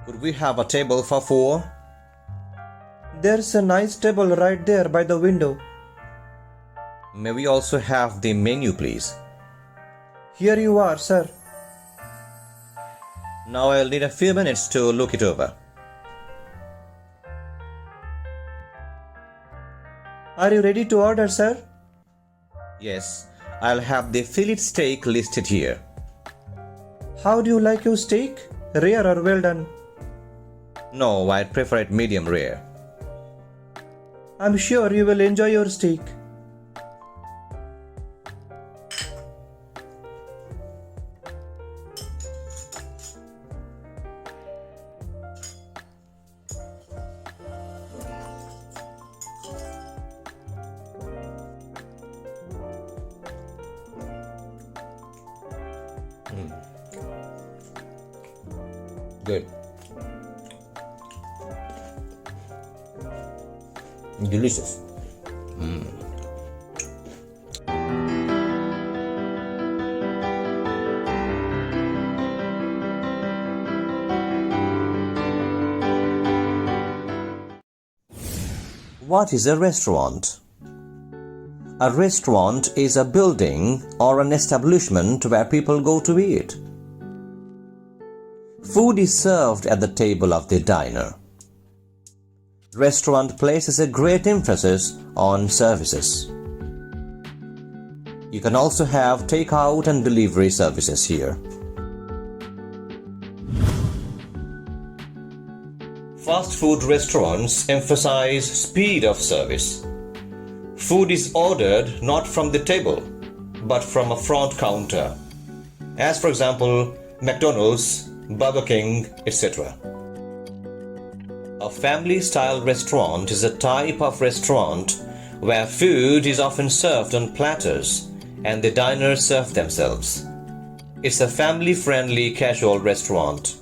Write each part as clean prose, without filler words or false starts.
Could we have a table for four? There's a nice table right there by the window. May we also have the menu, please? Here you are, sir. Now I'll need a few minutes to look it over. Are you ready to order, sir? Yes, I'll have the fillet steak listed here. How do you like your steak? Rare or well done? No, I'd prefer it medium rare. I'm sure you will enjoy your steak. Good. Delicious. What is a restaurant? A restaurant is a building or an establishment where people go to eat. Food is served at the table of the diner. Restaurant places a great emphasis on services. You can also have takeout and delivery services here. Fast food restaurants emphasize speed of service. Food is ordered not from the table, but from a front counter, as for example, McDonald's, Burger King, etc. A family-style restaurant is a type of restaurant where food is often served on platters and the diners serve themselves. It's a family-friendly casual restaurant.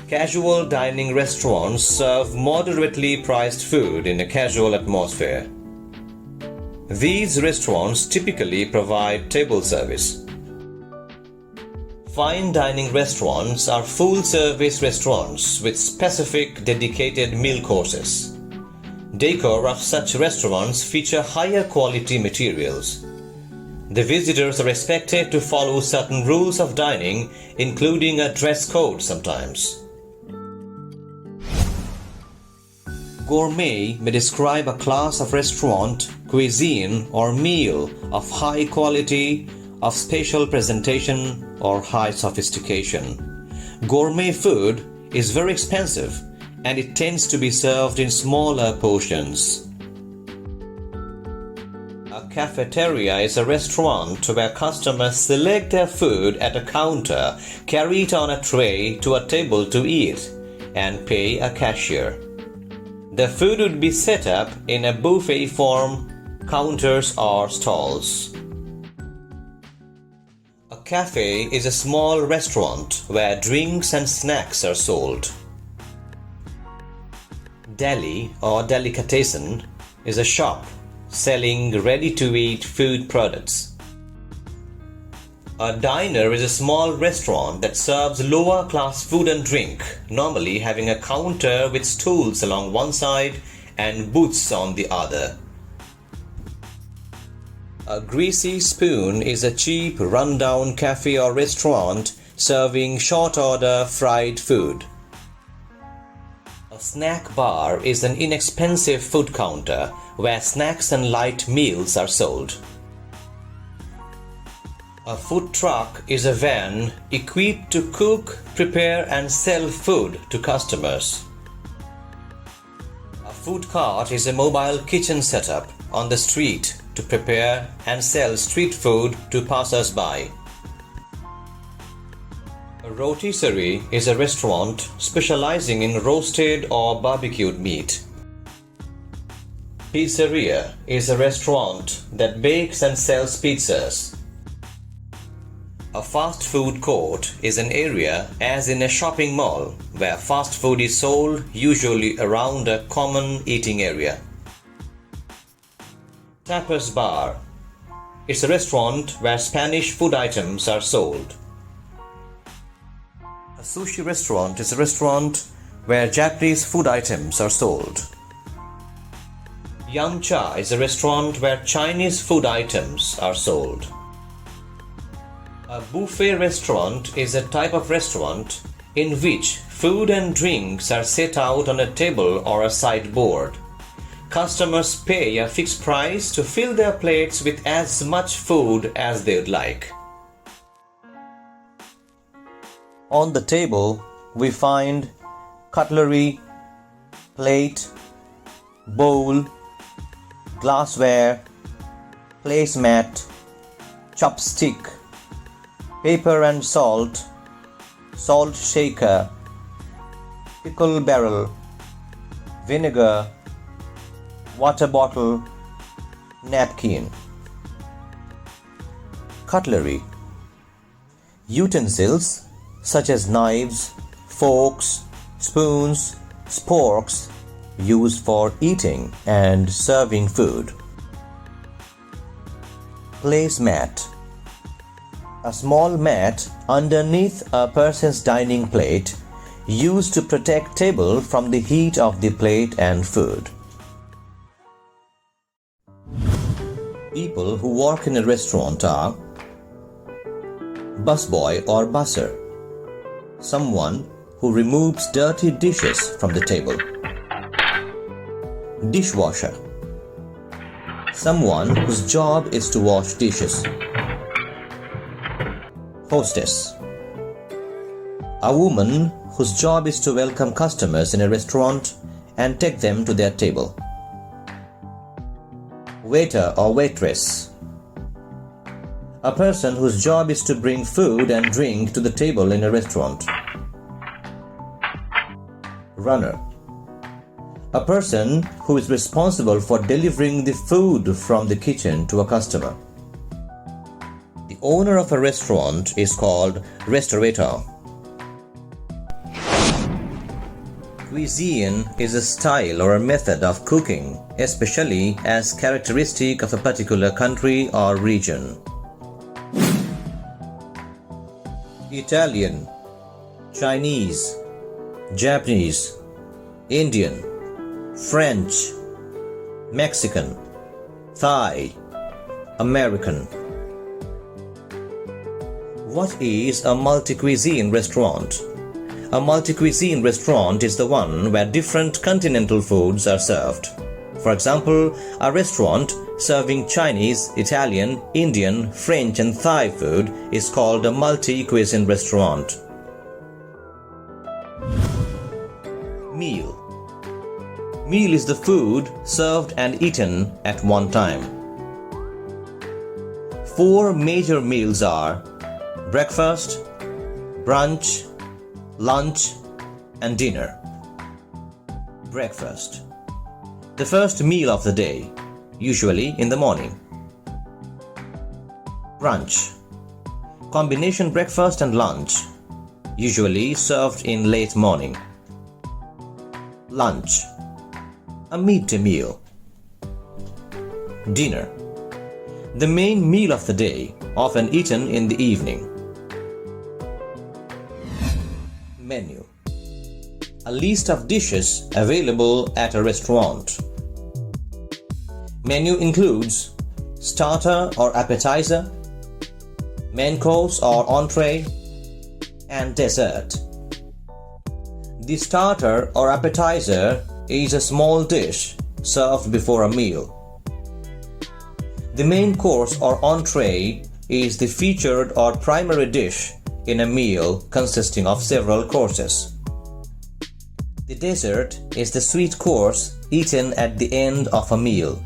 Casual dining restaurants serve moderately priced food in a casual atmosphere. These restaurants typically provide table service. Fine dining restaurants are full-service restaurants with specific dedicated meal courses. Decor of such restaurants feature higher quality materials. The visitors are expected to follow certain rules of dining, including a dress code sometimes. Gourmet may describe a class of restaurant, cuisine, or meal of high quality, of spatial presentation, or high sophistication. Gourmet food is very expensive and it tends to be served in smaller portions. A cafeteria is a restaurant where customers select their food at a counter, carry it on a tray to a table to eat, and pay a cashier. The food would be set up in a buffet form, counters or stalls. A cafe is a small restaurant where drinks and snacks are sold. Deli or delicatessen is a shop selling ready-to-eat food products. A diner is a small restaurant that serves lower-class food and drink, normally having a counter with stools along one side and booths on the other. A greasy spoon is a cheap, run-down cafe or restaurant serving short-order fried food. A snack bar is an inexpensive food counter where snacks and light meals are sold. A food truck is a van equipped to cook, prepare and sell food to customers. A food cart is a mobile kitchen setup on the street to prepare and sell street food to passers-by. A rotisserie is a restaurant specializing in roasted or barbecued meat. Pizzeria is a restaurant that bakes and sells pizzas. A fast food court is an area, as in a shopping mall, where fast food is sold, usually around a common eating area. Tapas bar. It's a restaurant where Spanish food items are sold. A A sushi restaurant is a restaurant where Japanese food items are sold. Yamcha is a restaurant where Chinese food items are sold. A buffet restaurant is a type of restaurant in which food and drinks are set out on a table or a sideboard. Customers pay a fixed price to fill their plates with as much food as they would like. On the table, we find cutlery, plate, bowl, glassware, placemat, chopstick, paper and salt, salt shaker, pickle barrel, vinegar, water bottle, napkin. Cutlery. Utensils such as knives, forks, spoons, sporks used for eating and serving food. Placemat. A small mat underneath a person's dining plate used to protect table from the heat of the plate and food. People who work in a restaurant are busboy or busser, someone who removes dirty dishes from the table. Dishwasher, someone whose job is to wash dishes. Hostess, a woman whose job is to welcome customers in a restaurant and take them to their table. Waiter or waitress, a person whose job is to bring food and drink to the table in a restaurant. Runner, a person who is responsible for delivering the food from the kitchen to a customer. The owner of a restaurant is called restaurateur. Cuisine is a style or a method of cooking, especially as characteristic of a particular country or region. Italian, Chinese, Japanese, Indian, French, Mexican, Thai, American. What is a multi-cuisine restaurant? A multi-cuisine restaurant is the one where different continental foods are served. For example, a restaurant serving Chinese, Italian, Indian, French and Thai food is called a multi-cuisine restaurant. Meal. Meal is the food served and eaten at one time. 4 major meals are breakfast, brunch, lunch and dinner. Breakfast. The first meal of the day, usually in the morning. Brunch. Combination breakfast and lunch, usually served in late morning. Lunch. A midday meal. Dinner. The main meal of the day, often eaten in the evening. Menu. A list of dishes available at a restaurant. Menu includes starter or appetizer, main course or entree, and dessert. The starter or appetizer is a small dish served before a meal. The main course or entree is the featured or primary dish in a meal consisting of several courses. The dessert is the sweet course eaten at the end of a meal.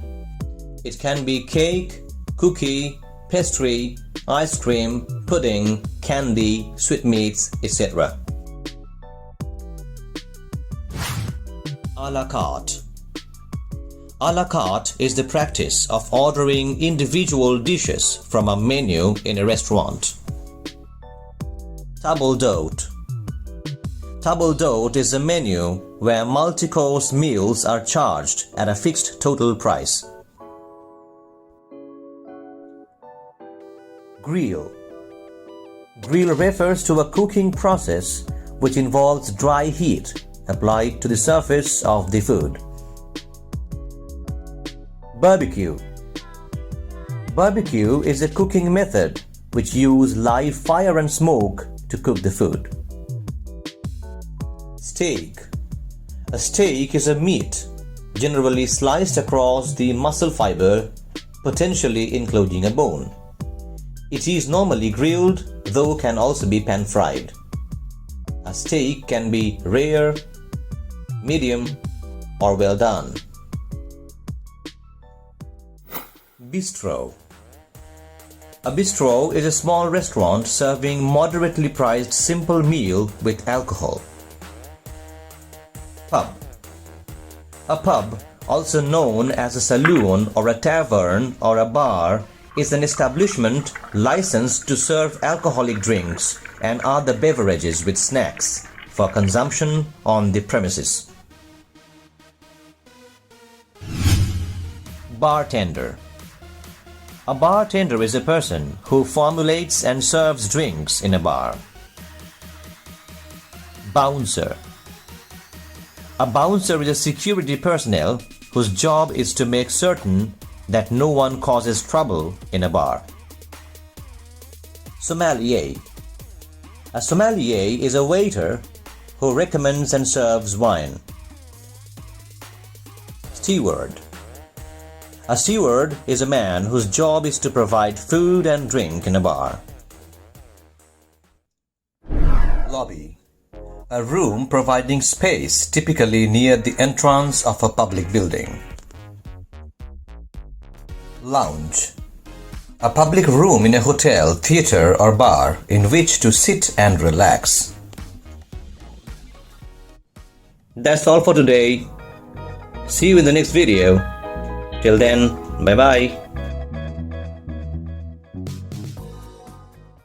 It can be cake, cookie, pastry, ice cream, pudding, candy, sweetmeats, etc. A la carte. A la carte is the practice of ordering individual dishes from a menu in a restaurant. Table d'hôte. Table d'hôte is a menu where multi-course meals are charged at a fixed total price. Grill. Grill refers to a cooking process which involves dry heat applied to the surface of the food. Barbecue. Barbecue is a cooking method which uses live fire and smoke to cook the food. Steak. A steak is a meat generally sliced across the muscle fiber, potentially including a bone. It is normally grilled, though can also be pan-fried. A steak can be rare, medium, or well done. Bistro. A bistro is a small restaurant serving moderately priced simple meal with alcohol. Pub. A pub, also known as a saloon or a tavern or a bar, is an establishment licensed to serve alcoholic drinks and other beverages with snacks for consumption on the premises. Bartender. A bartender is a person who formulates and serves drinks in a bar. Bouncer. A bouncer is a security personnel whose job is to make certain that no one causes trouble in a bar. Sommelier. A sommelier is a waiter who recommends and serves wine. Steward. A steward is a man whose job is to provide food and drink in a bar. Lobby. A room providing space typically near the entrance of a public building. Lounge. A public room in a hotel, theater or bar in which to sit and relax. That's all for today. See you in the next video. Till then, bye bye.